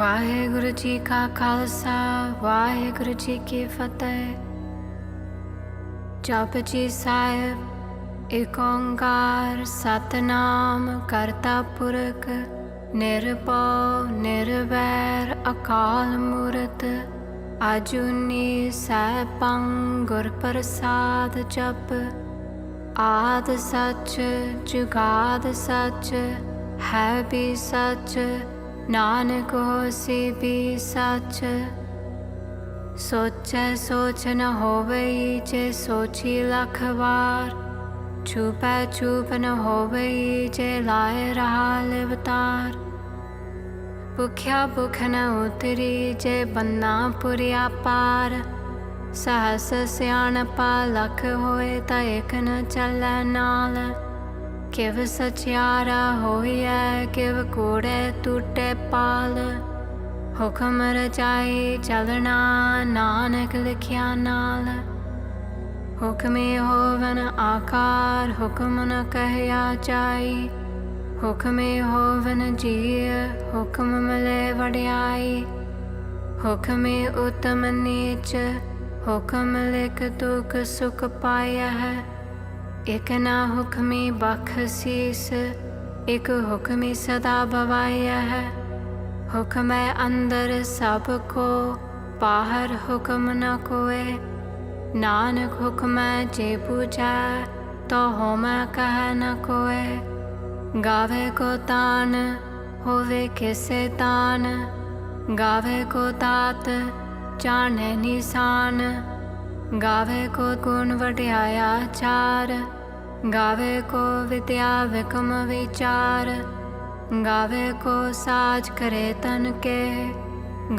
ਵਾਹਿਗੁਰੂ ਜੀ ਕਾ ਖਾਲਸਾ ਵਾਹਿਗੁਰੂ ਜੀ ਕੀ ਫਤਿਹ। ਜਪਜੀ ਸਾਹਿਬ ਏਕ ਓੰਕਾਰ ਸਤਿਨਾਮ ਕਰਤਾ ਪੁਰਖ ਨਿਰਭਉ ਨਿਰਵੈਰ ਅਕਾਲ ਮੂਰਤ ਅਜੂਨੀ ਸੈਭੰ ਗੁਰ ਪ੍ਰਸਾਦ ਜਪ। ਆਦਿ ਸੱਚ ਜੁਗਾਦਿ ਸੱਚ ਹੈ ਵੀ ਸੱਚ ਨਾਨਕ ਹੋਸੀ ਵੀ ਸੱਚ। ਸੋਚੈ ਸੋਚ ਨ ਹੋਵਈ ਜੇ ਸੋਚੀ ਲੱਖ ਵਾਰ। ਛੁਪੈ ਛੁਪ ਨ ਹੋਵਈ ਜੇ ਲਾਇ ਰਹਾ ਲਿਵਤਾਰ। ਭੁਖਿਆ ਭੁਖ ਨ ਉਤਰੀ ਜੇ ਬੰਨਾ ਪੁਰੀਆ ਪਾਰ। ਸਹਸ ਸਿਆਣਪਾ ਲੱਖ ਹੋਏ ਤਾਂ ਇਕ ਨ ਚੱਲੈ ਨਾਲ। ਕਿਵ ਸਚਿਆਰਾ ਹੋਈਐ ਕਿਵ ਕੂੜੈ ਟੂਟੈ ਪਾਲ। ਹੁਕਮ ਰਚਾਈ ਚਲਣਾ ਨਾਨਕ ਲਿਖਿਆ ਨਾਲ। ਹੁਕਮੇ ਹੋਵਨ ਆਕਾਰ ਹੁਕਮ ਨ ਕਹਿਆ ਜਾਈ। ਹੁਕਮੇ ਹੋਵਨ ਜੀਅ ਹੁਕਮ ਮਿਲੇ ਵਡਿਆਈ। ਹੁਕਮੇ ਉਤਮ ਨੀਚ ਹੁਕਮ ਲਿਖ ਦੁਖ ਸੁਖ ਪਾਇਆ ਹੈ। ਇਕ ਨਾ ਹੁਕਮੀ ਬਖਸ਼ੀਸ ਇਕ ਹੁਕਮੀ ਸਦਾ ਭਵਾਇਆ ਹੈ। ਹੁਕਮੈ ਅੰਦਰ ਸਭ ਕੋ ਬਾਹਰ ਹੁਕਮ ਨ ਕੋਏ। ਨਾਨਕ ਹੁਕਮੈ ਜੇ ਬੁਝੈ ਤੋ ਹੋਮੈ ਕਹਿ ਨ ਕੋਏ। ਗਾਵੇ ਕੋ ਤਾਨ ਹੋਵੇ ਕਿਸੇ ਤਾਨ। ਗਾਵੇ ਕੋ ਤਾਤ ਜਾਣੈ ਨਿਸ਼ਾਨ। ਗਾਵੇ ਕੋ ਗੁਣ ਵਡਿਆਇਆ ਚਾਰ। ਗਾਵੇ ਕੋ ਵਿਦਿਆ ਵਿਕਮ ਵਿਚਾਰ। ਗਾਵੇ ਕੋ ਸਾਜ ਕਰੇ ਤਨ ਕੇ।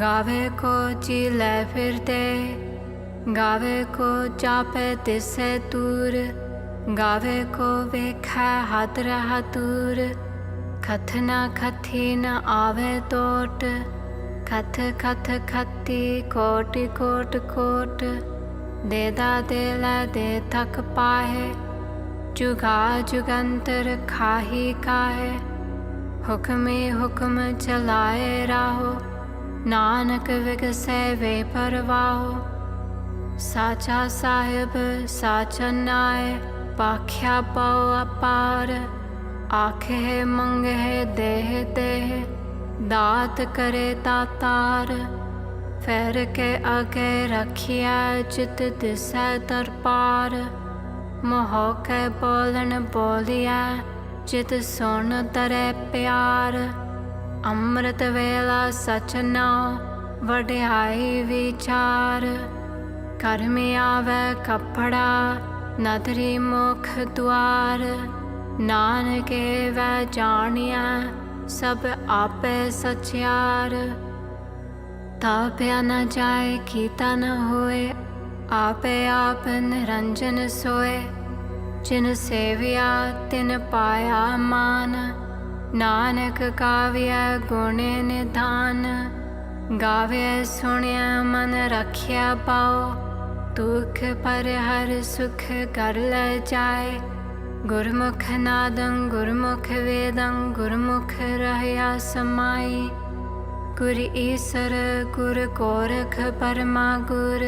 ਗਾਵੇ ਕੋ ਜੀ ਲੈ ਫਿਰਦੇ। ਗਾਵੇ ਕੋ ਜਾਪੇ ਤਿਸੈ ਦੂਰ। ਗਾਵੇ ਕੋ ਵੇਖੈ ਹੱਦ ਰਹਾ ਦੂਰ। ਖਥ ਨ ਖਥੀ ਨ ਆਵੇ ਤੋਟ। ਖਥ ਖਥ ਖਤੀ ਕੋਟਿ ਕੋਟ ਕੋਟ। ਦੇਦਾ ਦੇ ਲੈ ਦੇ ਤਕ ਪਾਹੇ। ਜੁਗਾ ਜੁਗੰਤਰ ਖਾਹੀ ਕਾਹੇ। ਹੁਕਮੇ ਹੁਕਮ ਚਲਾਏ ਰਾਹੋ। ਨਾਨਕ ਵਿਗਸੈ ਵੇ ਪਰਵਾਹੋ। ਸਾਚਾ ਸਾਹਿਬ ਸਾਚਾ ਨਾਇ ਪਾਖਿਆ ਪਉ ਅਪਾਰ। ਆਖੇ ਮੰਗੇ ਦੇਹ ਦੇਹ ਦਾਤ ਕਰੇ ਦਾਤਾਰ। ਫੇਰ ਕੇ ਅਗੇ ਰਖਿਆ ਚਿਤ ਦਿਸੈ ਦਰਬਾਰ। ਮੋਹ ਕੇ ਬੋਲਣ ਬੋਲਿਆ ਚਿਤ ਸੁਣ ਤਰੇ ਪਿਆਰ। ਅੰਮ੍ਰਿਤ ਵੇਲਾ ਸਚ ਨਾਉ ਵਡਿਆਈ ਵਿਚਾਰ। ਕਰਮੀ ਆਵੈ ਕੱਪੜਾ ਨਦਰੀ ਮੁਖ ਦੁਆਰ। ਨਾਨਕੇ ਵੈ ਜਾਣਿਆ ਸਭ ਆਪੇ ਸਚਿਆਰ। ਤਾਪਿਆ ਨ ਜਾਏ ਕੀਤਾ ਨ ਹੋਏ। ਆਪੇ ਆਪ ਨਿਰੰਜਨ ਸੋਏ। ਜਿਨ ਸੇਵਿਆ ਤਿਨ ਪਾਇਆ ਮਾਨ। ਨਾਨਕ ਗਾਵਿਆ ਗੁਣੇ ਨਿਧਾਨ। ਗਾਵੇ ਸੁਣਿਆ ਮਨ ਰਖਿਆ ਪਾਉ। ਦੁਖ ਪਰ ਹਰ ਸੁਖ ਕਰ ਲੈ ਜਾਏ। ਗੁਰਮੁਖ ਨਾਦੰ ਗੁਰਮੁਖ ਵੇਦੰ ਗੁਰਮੁਖ ਰਹਿਆ ਸਮਾਈ। ਗੁਰ ਈਸਰ ਗੁਰ ਗੋਰਖ ਪਰਮਾ ਗੁਰ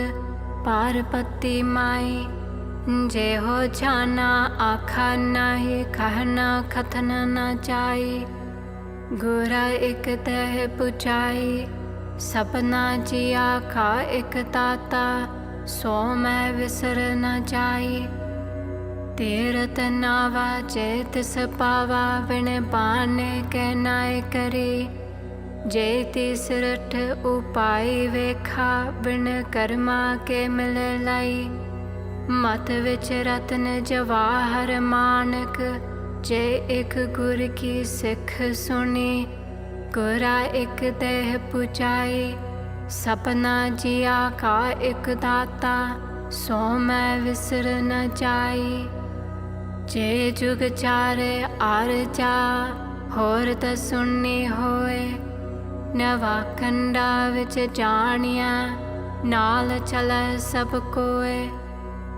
ਪਾਰਪਤੀ ਮਾਈ। ਜੇ ਹੋ ਜਾਨਾ ਆਖਾ ਨਾਹੀ ਕਹਿਨਾ ਕਥਨ ਨ ਜਾਈ। ਗੁਰਾ ਇਕ ਦੇਹ ਪੁਜਾਈ ਸਭਨਾ ਜੀਆ ਕਾ ਇਕ ਦਾਤਾ। ਸੋ ਮੈਂ ਵਿਸਰ ਨ ਜਾਈ। ਤੀਰਥ ਨਾਵਾ ਜੇ ਤਿਸ ਪਾਵਾ ਵਿਣ ਬਾਣੇ ਕੇ ਨਾਇ ਕਰੀ। ਜੇ ਤੀਸਰਠ ਉਪਾਈ ਵੇਖਾ ਬਿਨ ਕਰਮਾ ਕੇ ਮਿਲੇ ਲਈ। ਮਤ ਵਿੱਚ ਰਤਨ ਜਵਾਹਰ ਮਾਨਕ ਜੇ ਇੱਕ ਗੁਰ ਕੀ ਸਿੱਖ ਸੁਣੀ। ਗੁਰਾ ਇੱਕ ਦੇਹ ਪੁਜਾਈ ਸਪਨਾ ਜੀਆ ਕਾ ਇੱਕ ਦਾਤਾ। ਸੋ ਮੈਂ ਵਿਸਰ ਨ ਜਾਈ। ਜੇ ਜੁਗ ਚਾਰੇ ਆਰਜਾ ਹੋਰ ਤਾਂ ਸੁਣਨੀ ਹੋਏ। ਨਵਾ ਕੰਡਾ ਵਿੱਚ ਜਾਣਿਆ ਨਾਲ ਚਲੈ ਸਭ ਕੋਏ।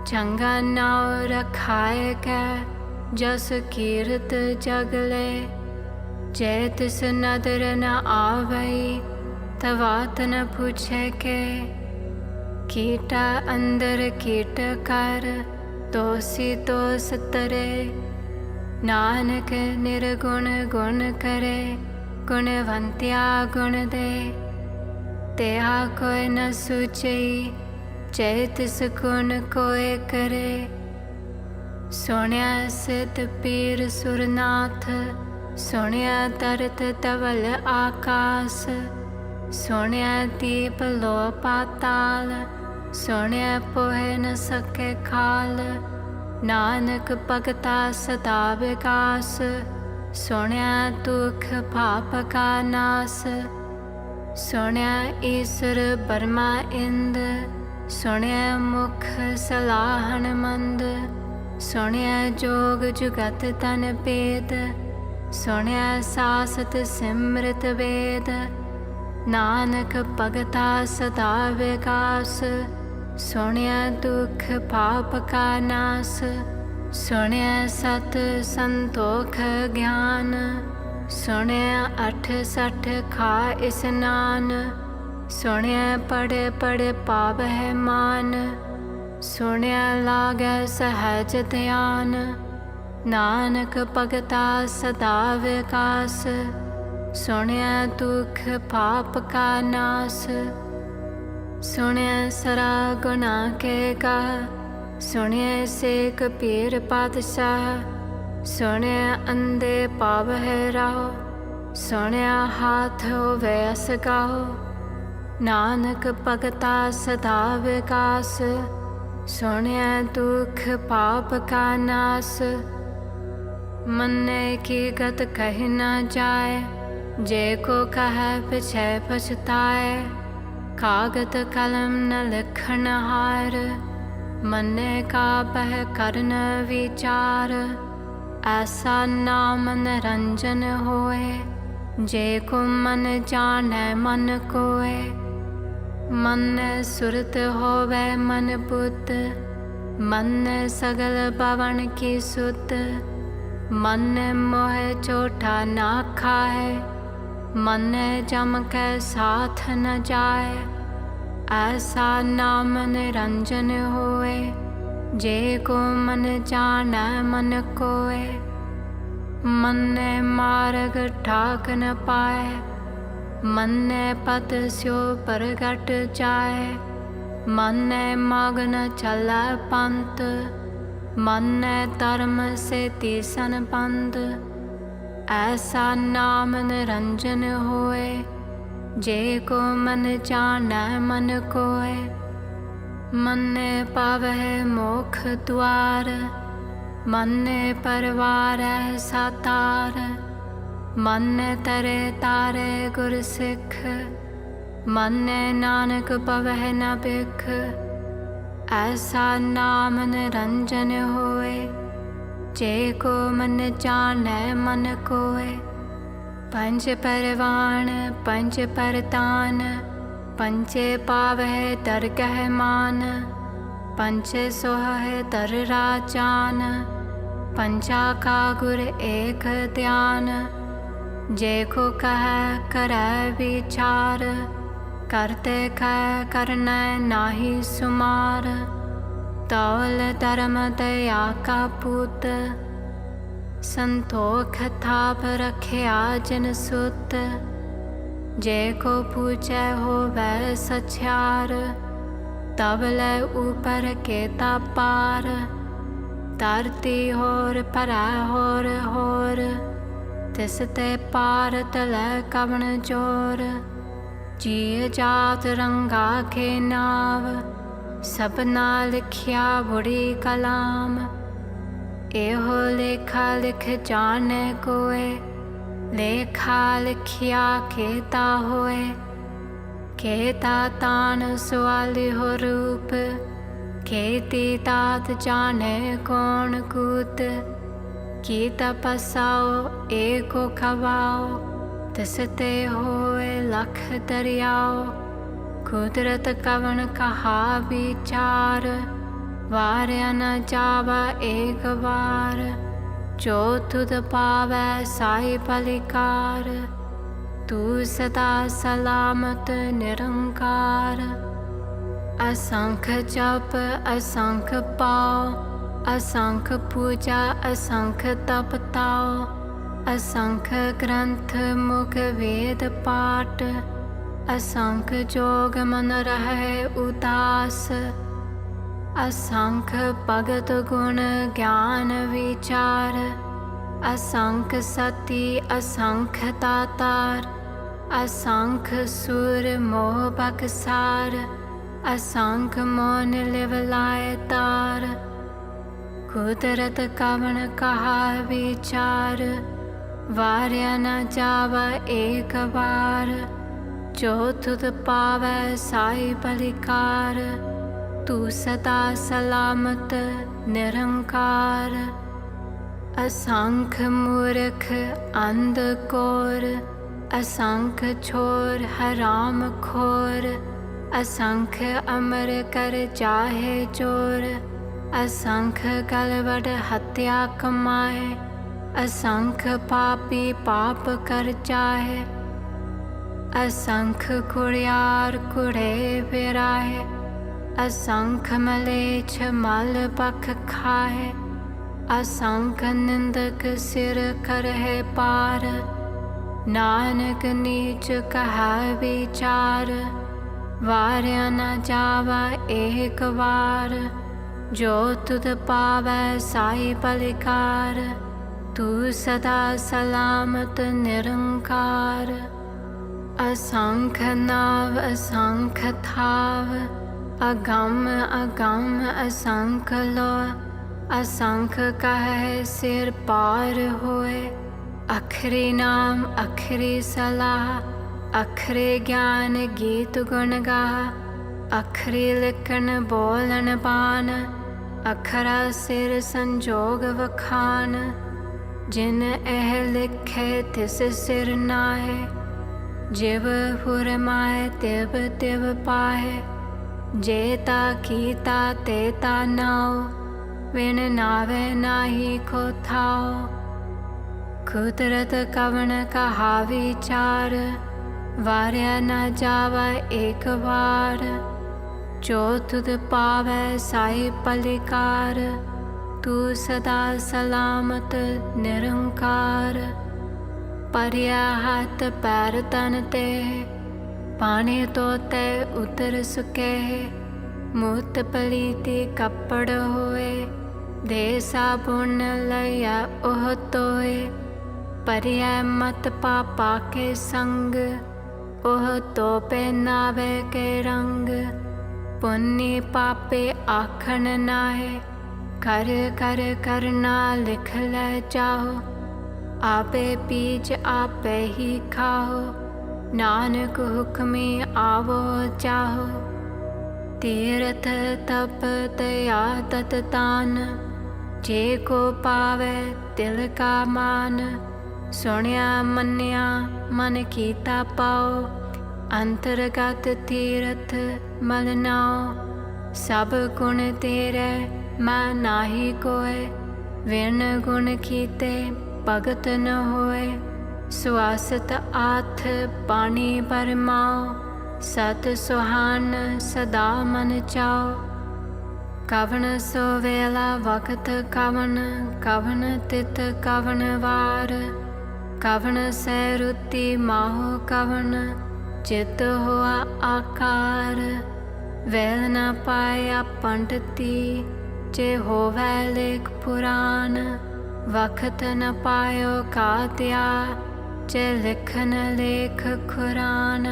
ਚੰਗਾ ਨਾਉ ਰਖਾਏ ਕੈ ਜਸ ਕੀਰਤ ਜਗਲੇ। ਜੇ ਤਿਸ ਨਦਰ ਨ ਆਵਈ तवात न पूछे के कीटा अंदर कीट कर तोसी तोस तरे। नानक निर्गुण गुण करे गुणवंत्या गुण दे। तेहा कोई न सूचई चैतिस गुण कोय करे। सुण्या सिद्ध पीर सुरनाथ सुण्या तरत तवल आकाश। सुण्या दीप लो पाताल सुण्या पोहे न सके खाल। नानक भगता सदा विकास सुण्या दुख पाप का नास। सुण्या ईश्वर बर्मा इंद सुण्या मुख सलाहन मंद। सुण्या जोग जुगत तन वेद सुण्या सासत सिमृत वेद। नानक भगता सदा विकास सुण्या दुख पाप का नास। सुण्या सत संतोख ज्ञान सुण्या अठ सठ खा स्नान। सुण्या पढ़े पढ़े पावह मान सुण्या लागे सहज ध्यान। नानक भगता सदा विकास सुण्या दुख पाप का नास। सुण्या सरा गुना के का सुण्या सेक पीर पातशाह। सुण्या अंधे पावह राहो सुण्या हाथ वैस गाहो। नानक भगता सदा विकास सुण्या दुख पाप का नास। मन्ने की गत कह न जाए जे को कह पिछे पछताए। कागत कलम न लिखन हार मन्ने का बह करन विचार। ऐसा नाम निरंजन होए जे को मन जाने मन कोय। मन सुरत होवे मन बुद्ध मन सगल भवन की सुध। मन मोह चोटा ना खाए मन जम के साथ न जाए। ऐसा नाम निरंजन होए जे को मन जाने मन कोय। मन मार्ग ठाक न पाए मन पद स्यो प्रगट जाए। मन मग्न चला पंत मन धर्म से तीसन बंद। ऐसा नाम निरंजन होए जे को मन जाने मन कोय। मन पावह मोख द्वार मन परवार सातार। मन तरे तारे गुर सिख मन नानक पवह न बिख। ऐसा नाम निरंजन होए जे को मन जाने मन कोय। पंच परवान पंच परतान पंचे पावह दरगह मान। पंचे सोह दर राजान पंचा का गुर एक ध्यान। जे को कह करे विचार करते कह करने नाही सुमार। तौल धर्म दया का पूत संतोख थाप रखिया जन सुत। जे को पूछे होवे सछियार तब ले ऊपर केता पार। धरती होर परै होर होर तिस ते पार तले कवन जोर। जी जात रंगा के नाव सबना लिखिया बुरी कलाम। एहो लेखा लिख जाने कोय लेखा लिखिया केता होए। केता तान सवाली हो रूप खेती तात जाने कौन कूत। की तपस्साओ एको खवाओ तिसते होए लख दरियाओ। कुदरत कवन कहा विचार वार्या न जावा एक बार। जो तुद पावै साई पलिकार तू सदा सलामत निरंकार। असंख जप असंख पाओ, असंख पूजा असंख तप ताओ। असंख ग्रंथ मुख वेद पाठ, असंख जोग मन रहे उदास। असंख भगत गुण ज्ञान विचार, असंख सती असंख दातार। असंख सुर मोह बकसार, असंख मोन लिव लाए तार। कुदरत कवन कहा विचार, वार्या न जावा एक बार। जो तुध पावै साई बलिकार, तू सदा सलामत निरंकार। असंख मूर्ख अंध कोर, असंख छोर हराम खोर। असंख अमर कर चाहे चोर, असंख गलवड हत्या कमाए। असंख पापी पाप कर चाहे, असंख कुड़ियार कुड़े बिराए। असंख मलेच्छ मल बख खाए, असंख निंदक सिर करहे पार। नानक नीच कहा विचार, वार्या न जावा एक बार। जो तुध पावै साई बलिकार, तू सदा सलामत निरंकार। असंख नाव असंख थाव, अगम अगम असंख लो। असंख कहे सिर पार होए, अखरी नाम अखरी सलाह। अखरे ज्ञान गीत गुण गा, अखरी लिखन बोलन बान। अखरा सिर संजोग वखान, जिन एह लिखे तिस सिर नाहे। जिव फुरमाए तिव तिव पाहे, जेता कीता तेता नाओ। विन नावे नाही को थाओ, कुदरत कवन कहा विचार। वार्या न जावा एक बार। जो तुध पावै साई पलिकार, तू सदा सलामत निरंकार। परिया हाथ पैर तन ते, पानी तोते उतर सुके। मूत पलीति कपड़ होए, दे साबुन लया ओह तोए। परिया मत पापा के संग, ओह तो पहनावे के रंग। पुण्य पापे आखन नाहे, कर कर करना लिख ले जाओ। आपे बीज आपे ही खाओ, नानक हुक्मी आवो चाहो। तीर्थ तप दया तत तान, जे को पावे तिल का मान। सुनिया मन्या मन कीता पाओ, अंतर्गत तीर्थ मल नाओ। सब गुण तेरे मैं नाही कोय, विन गुण कीते भगत न होए। सुआसत आथ पानी बरमाओ, सत सुहान सदा मन चाओ। कवन सो वेला वक्त कवन, कवन तित कवन वार। कवन सै रुति माहो कवन, चित हुआ आकार। वेल न पाया पंडिती, जे होवै लेख पुराण। वक्त न पायो कात्या, जे लिखन लेख खुरान।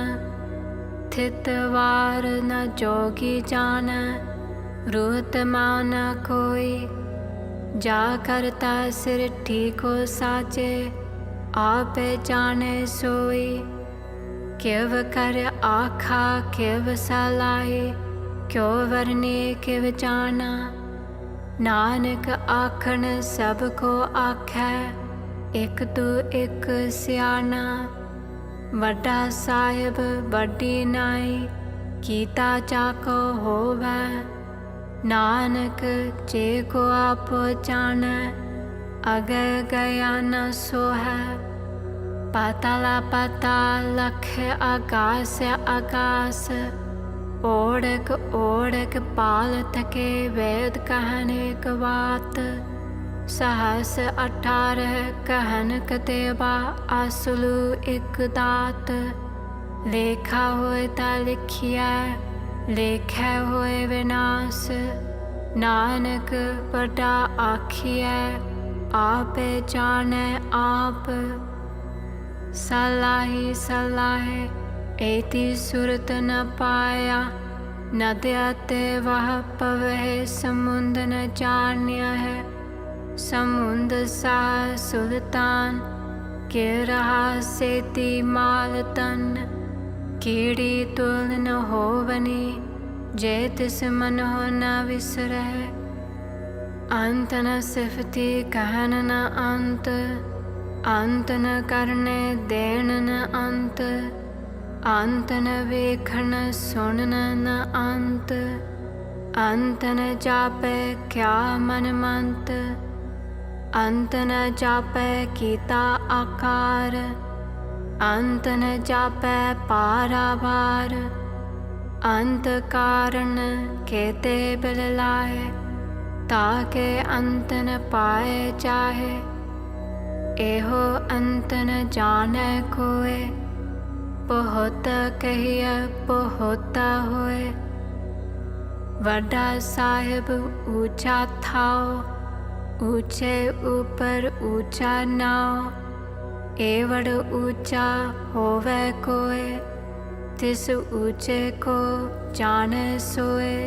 थित वार न जोगी जान, रूत मान कोई। जा करता सिर ठीको साचे, आपे जाने सोई। किव कर आखा किव सलाई, क्यों वरने किव जाना। नानक आखन सबको आखै, एक तू एक सियाना। वड्डा साहिब वड्डी नाई, कीता चाको होवै। नानक जे को आप जानै, अगै गया न सोहै। पाताला पाताल लख आकाश आकाश। ओढ़क ओढ़क पाल थके वेद कहन एक बात। सहस 18 कहन कतेबा आसुलु एक दात। लेखा होए ता लिखिया लेखै होए विनाश। नानक बड़ा आखिया आपे जाने आप। सलाही सलाहे एति सुरत न पाया। नद्या ते वह पवह समुंद न जान्या है। समुंद सा सुल्तान के रहा सेती माल तन। कीड़ी तुल न होवनी जे तिस मन हो न विसरह। अंत न सिफती कहन न अंत। अंत न करने देन न अंत। अंत न वेखन सुनन न अंत। अंत न जापे क्या मन मंत। अंत न जापे कीता आकार। अंत न जापे पारावार। अंत कारण केते बिल लाए। ताके अंत न पाए चाहे। एहो अंत न जाने कोय। बहुत कहिया बहुत होए। वड्डा साहिब ऊंचा थाओ। ऊंचे ऊपर ऊंचा नाव। एवड़ ऊंचा होवे कोय। तिस ऊंचे को जाने सोए।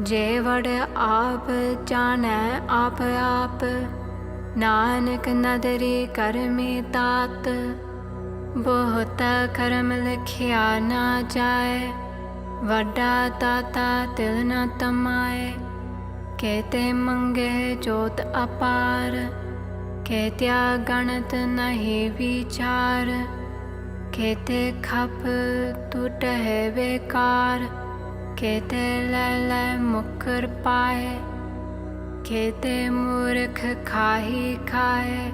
जेवड़ आप जाने आप आप। नानक नदरी करमी तात। बहुत कर्म लिखिया ना जाए। वड्डा ताता तिल न तमाए। केते मंगे जोत अपार। केत्या गणत नहीं विचार। केते खप टूट है बेकार। केते ले मुकर पाए। केते मूर्ख खाही खाए।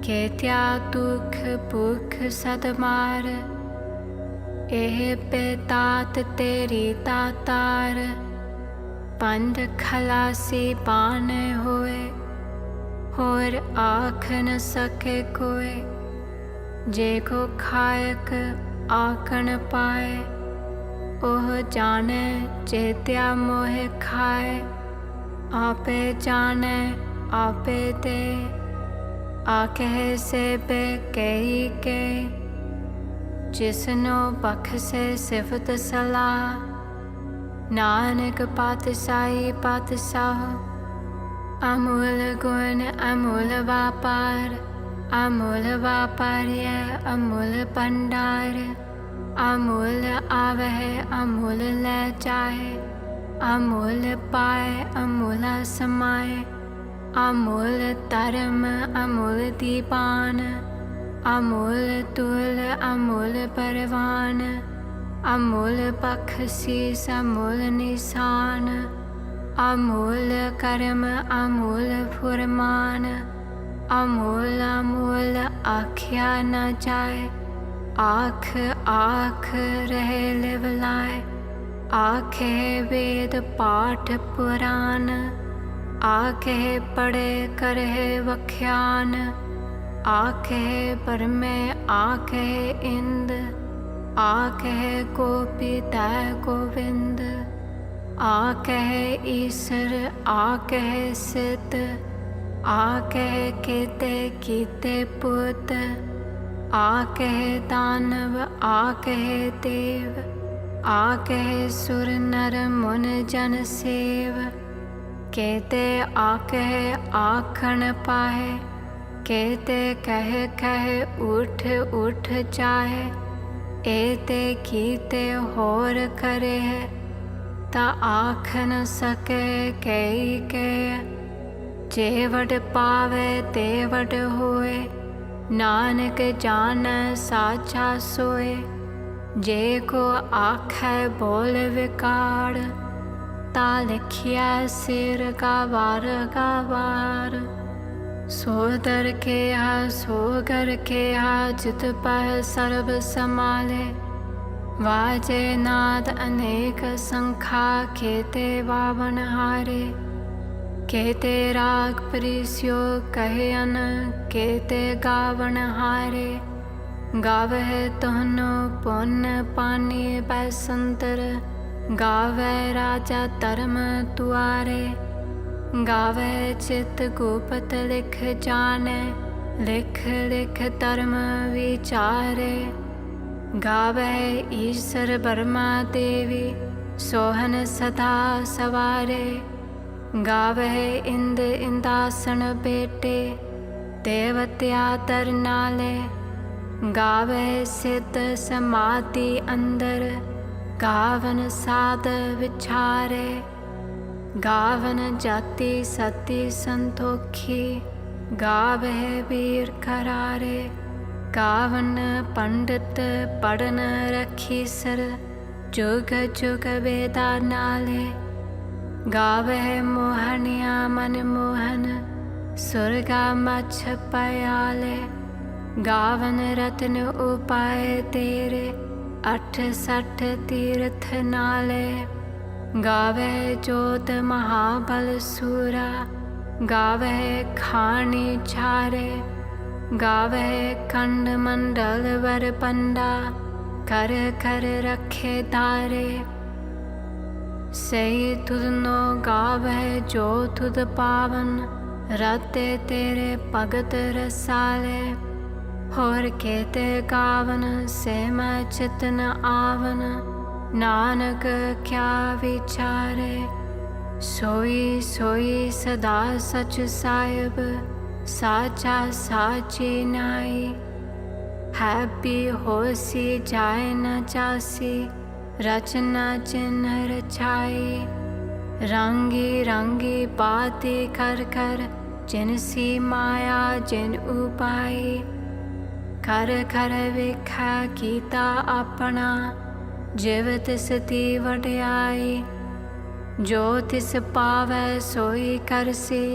केत्या दुख भूख सदमार। एह पेतात तेरी तातार। पंड खलासी पाने होए। होर आख न सके कोय। जे को खायक आकन पाए। ओह जाने चेत्या मोह खाए। आपे जाने आपे दे। आकह से बे कही के। जिसनो बख्शे सिफत सलाह। नानक पातशाही पातशाह। अमूल गुण अमूल व्यापार। अमूल व्यापार्य अमूल भंडार। अमूल आवह अमूल ले जाए। अमूल पाए अमूल समाए। अमूल धर्म अमूल दीपान। अमूल तुल अमूल परवान। अमूल बख्शीस अमूल निशान। अमूल कर्म अमूल फुरमान। अमूल अमूल आख्या न जाए। आख आख रहे लिवलाए। आखे वेद पाठ पुराण। आखे पढ़े करहे वख्यान। आखे परमे आखे इंद। आखे गोपी तय गोविंद। आखे ईश्वर आखे सिद्ध। आखे केते कीते पुत। आखे दानव आखे देव। आके सुर नर मुन जन सेव। केते आके आखन पाए। केते कह कह उठ उठ जाए। एते कीते होर करे। ता आख न सके कई के। जेवड पावे तेवड होए। नानक जान साचा सोए। जे को आखै बोल विकार। ता लिखिया सिर का वार। सो दर के हा सो कर के हा जित पह सर्व समाले। वाजे नाद अनेक संखा केते बावन हारे। केते राग परिस्यो कहे अन केते गावन हारे। गावह तोहनो पुण्य पानी बैसंतर। गावह राजा धर्म तुआरे। गावह चित गुपत लिख जाने। लिख लिख धर्म विचारे। गावह ईश्वर ब्रह्मा देवी सोहन सदा सवारे। गावह इंद इंदासन बेटे देवत्या तर नाले। गावह सिद्ध समाधि अंदर गावन साध विचारे। गावन जाति सती संतोखी गावह वीर करारे। गावन पंडित पढ़न रखी सर जुग जुग वेदा नाले। गावह मोहनिया मन मोहन सुरगा मछ पयाले। गावन रत्न उपाय तेरे 68 तीर्थ नाले। गावह जोत महाबल सूरा गावह खानी छारे। गावह खंड मंडल वर पंडा कर कर रखे तारे। सही तुधनो गावह जो तुध पावन रते तेरे भगत रसाले। होर केते गावन से मैं चितन आवन नानक क्या विचारे। सोई सोई सदा सच साहिब साचा साची नाई। है भी होसी जाए न जासी रचना चिन्ह रचाई। रंगी रंगी बातें कर कर जिनसी माया जिन उपाई। कर कर विखा कीता अपना जिव तिस ती वड्याई। जो तिस पावै सोई करसी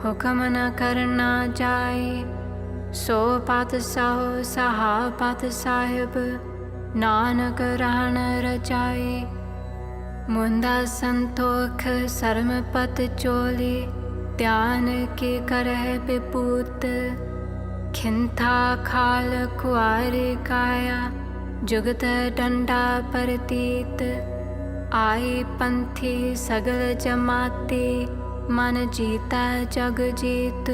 हुक्म न करना जाए। सो पातशाह सहा पात साहिब नानक रहन रचाई। मुंदा संतोख सरमपत चोली ध्यान की करह विपूत। खिंथा खाल कुआरी काया जुगत डंडा परतीत। आई पंथी सगल जमाती मन जीता जग जीत।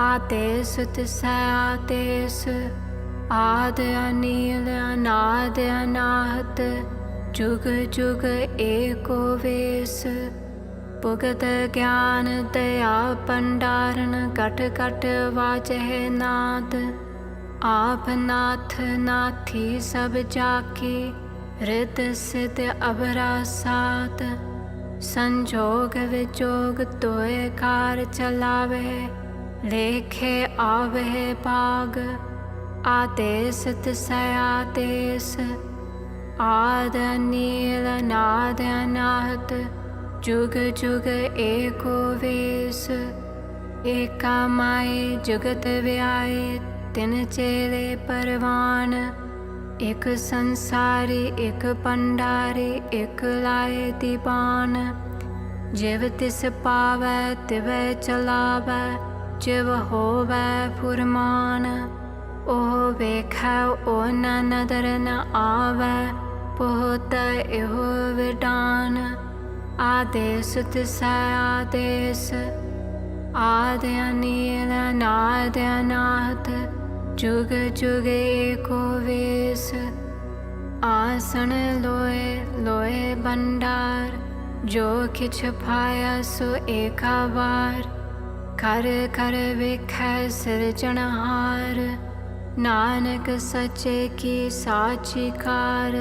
आदेश तिसै आदेश आद अनील अनाद अनाहत जुग जुग एको वेश। भुगत ज्ञान दया भंडारण घट घट वाजह नाद। आप नाथ नाथी सब जाकी रिद सिद्ध अबरा सात। संजोग विजोग तोय कार चलावे लेखे आवह भाग। आदेश तिसै आदेश आद नील नाद अनाहत जुग जुग एको वेश। एका माए जुगत व्याए तिन चेले परवान। एक संसारी एक पंडारी एक लाए दीवान। जिव तिस पावै तिवै चलावै जिव होवै फुरमान। ओह वेखै ओ न नदर न आवै पोहत एहो विडान। आदेश तिसै आदेश आद अनील अनाद अनाहत जुग जुग एको वेश। आसन लोए लोए भंडार जो किछ पाया सो एका बार। कर कर वेखै सिरजनहार नानक सचे की साची कार।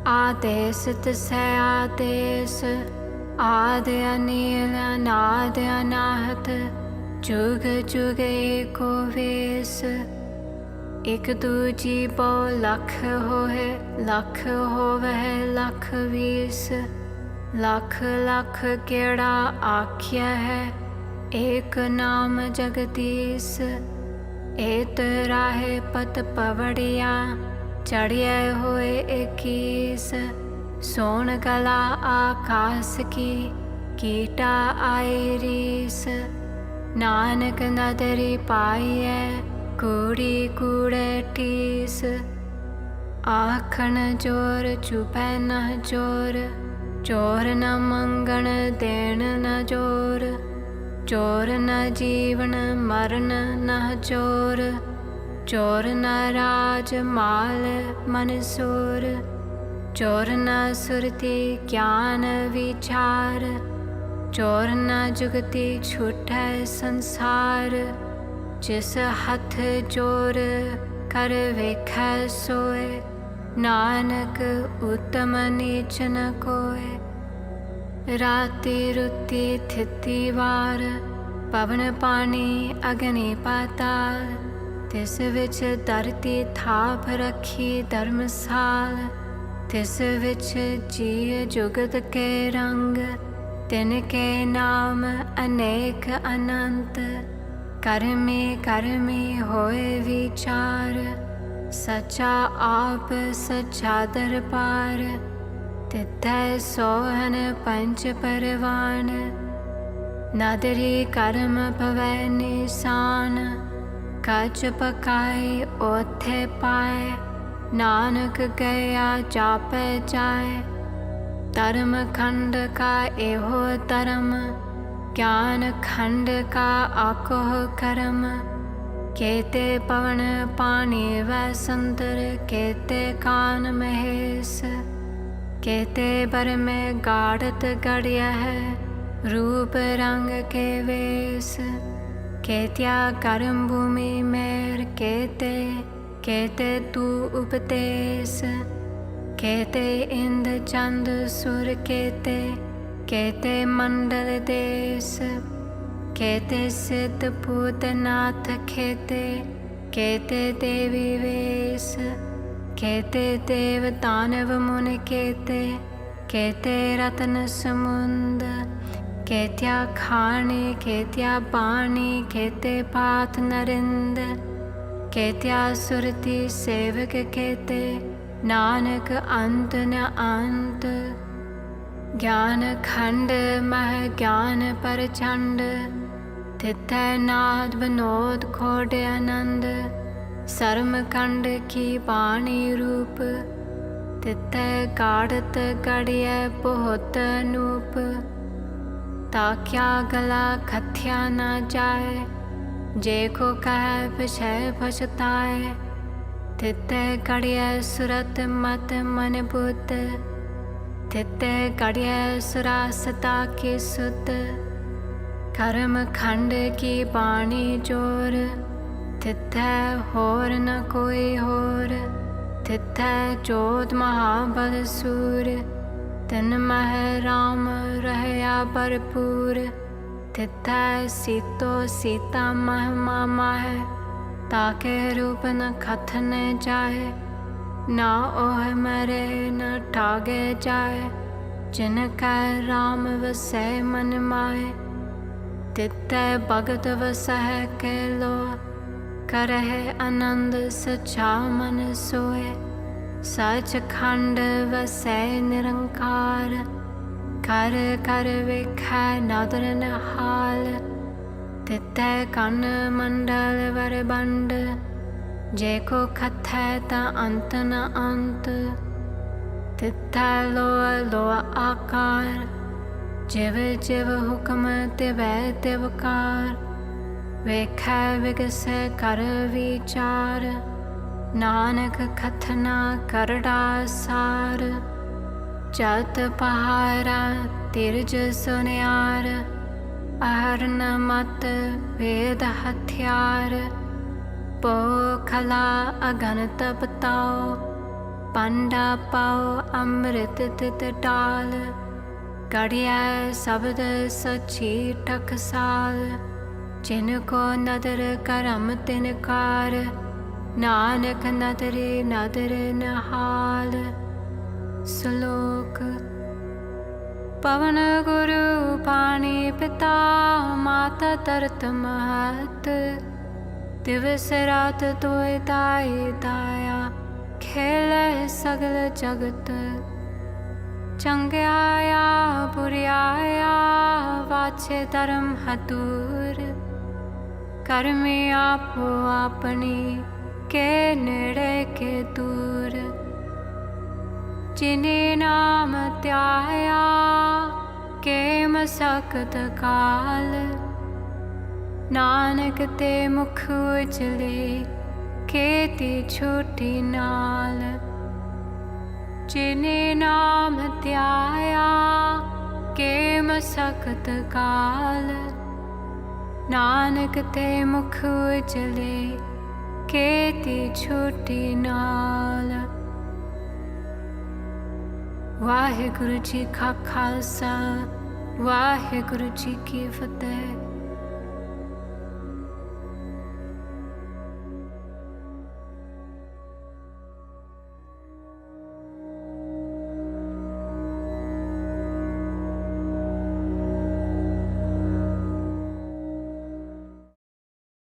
आदेश तिसै आदेश आद अनील अनाद अनाहत जुग जुग एको वेश। एक दूजी बो लख होए लख होवै लख वीस। लख लख केड़ा आख्या है एक नाम जगदीश एत राहे पत पवड़िया चढ़िए हुए 21 सोन गला आकाश की कीटा आए रीस नानक नदरी पाइए कूड़ी कूड़े टीस आखन जोर चुपै न जोर चोर न मंगण देन न जोर चोर न जीवन मरण न चोर चोर न राज माल मनसूर चोर न सुरति ज्ञान विचार चोर न जुगति छूटै संसार जिस हथ चोर कर वेखै सोए नानक उत्तम नीच न कोय राति रुति थिति वार पवन पानी अग्नि पाताल तिस विच धरती थाप रखी धर्मसाल तिस विच जिय जुगत के रंग तिनके नाम अनेक अनंत कर्मे कर्मे होए विचार सच्चा आप सच्चा दरबार तिथै सोहन पंच परवान नदरी कर्म भवै निशान कच पकाए ओथे पाए नानक गया जापै जाए धर्म खंड का एहो धर्म ज्ञान खंड का आकोह कर्म केते पवन पानी व संतर केते कान महेश केते बर में गाढ़त गढ़िया है रूप रंग के वेश केत्या कर्म भूमि मेर केते केते तू उपदेश केते इंद चंद सुर केते केते मंडल देश केते सिद्ध भूतनाथ खेते केते देवी वेश केते देव दानव मुनि केते केते रत्न समुंद केत्या खाणी केत्या बाणी केते पाथ नरिंद केत्या सुरति सेवक केते नानक अंत न अंत ज्ञान खंड मह ज्ञान परचंड तिथै नाद विनोद खोड आनंद सर्म खंड की बाणी रूप तिथै गाढ़त गढ़िय बहुत अनूप ताक्या गला खथ्या न जाए जे को कह विषय पछताए तिथै गढ़िय सुरत मत मन बुद्ध तिथै गढ़िय सुरासता की सुध कर्म खंड की बाणी जोर तिथै होर न कोई होर तिथै चोद महाबल सूर तिन मह राम रहया भरपूर तिथै सीतो सीता मह मामा है ताके रूप न कथन जाए ना ओह मरे न ठागे जाए जिनका राम वसै मन माए तिथै भगत वसह के लो करह आनंद सच्चा मन सोए सच खंड वसै निरंकार कर कर वेखै नदर हाल तिथै कन मंडल वर बंड जे को कथै ता अंत न अंत तिथै लोह लोह आकार जिव जिव हुक्म तिवै तिवकार वेखै विगसै कर विचार नानक कथना करड़ा सार जत पहारा तिरज सुनियार अहरन मत वेद हथियार पो खला अगन तप ताओ पंडा पाओ अमृत तित डाल गढ़िया शब्द सची टकसाल जिनको नदर करम तिनकार नानक नदरे नदर नहाल श्लोक पवन गुरु पानी पिता माता तरत महत, दिवस रात तोय ताई ताया खेल सगल जगत। चंग्याया बुरियाया वाछे धर्म हतूर, कर्मी आपो अपनी के नेड़े के दूर। जिन्हें नाम त्याया के मसकत काल, नानक ते मुख उजले केती छोटी नाल। जिन्हें नाम त्याया के मसकत काल, नानक ते मुख उजले केती छोटी नाल। वाहिगुरु जी का खालसा, वाहिगुरु जी की फतेह।